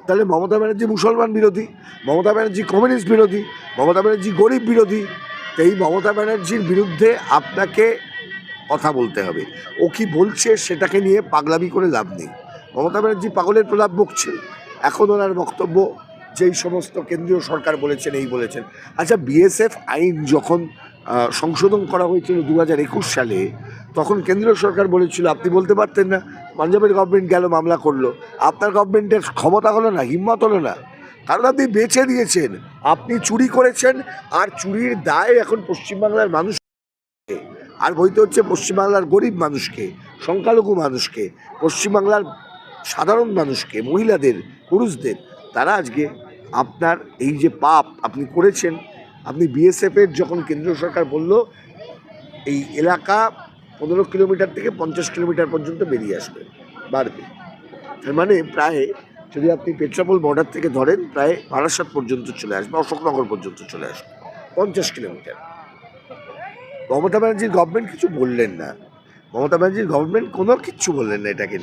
তাহলে মমতা ব্যানার্জি মুসলমান বিরোধী, মমতা ব্যানার্জি কমিউনিস্ট বিরোধী, মমতা ব্যানার্জি গরিব বিরোধী। তো এই মমতা ব্যানার্জির বিরুদ্ধে আপনাকে কথা বলতে হবে। ও কি বলছে সেটাকে নিয়ে পাগলামি করে লাভ নেই। মমতা ব্যানার্জি পাগলের প্রলাপ বকছেন। এখন ওনার বক্তব্য যেই সমস্ত কেন্দ্রীয় সরকার বলেছেন এই বলেছেন। আচ্ছা, বিএসএফ আইন যখন সংশোধন করা হয়েছিল 2021 সালে, তখন কেন্দ্রীয় সরকার বলেছিল আপনি বলতে পারতেন না, পাঞ্জাবের গভর্নমেন্ট গেল মামলা করলো, আপনার গভর্নমেন্টের ক্ষমতা হলো না, হিম্মত হলো না, কারণ আপনি বেছে দিয়েছেন, আপনি চুরি করেছেন। আর চুরির দায় এখন পশ্চিমবাংলার মানুষ আর বইতে হচ্ছে পশ্চিমবাংলার গরিব মানুষকে, সংখ্যালঘু মানুষকে, পশ্চিমবাংলার সাধারণ মানুষকে, মহিলাদের, পুরুষদের। তারা আজকে আপনার এই যে পাপ আপনি করেছেন, আপনি বিএসএফের যখন কেন্দ্রীয় সরকার বলল এই এলাকা 15 কিলোমিটার থেকে 50 কিলোমিটার পর্যন্ত বেরিয়ে আসবে, বাড়বে, তার মানে প্রায় যদি আপনি পেট্রাপোল বর্ডার থেকে ধরেন প্রায় বারাসাত পর্যন্ত চলে আসবে, অশোকনগর পর্যন্ত চলে আসবে, 50 কিলোমিটার। মমতা ব্যানার্জির গভর্নমেন্ট কিছু বললেন না, মমতা ব্যানার্জির গভর্নমেন্ট কোনো কিচ্ছু বললেন না এটাকে।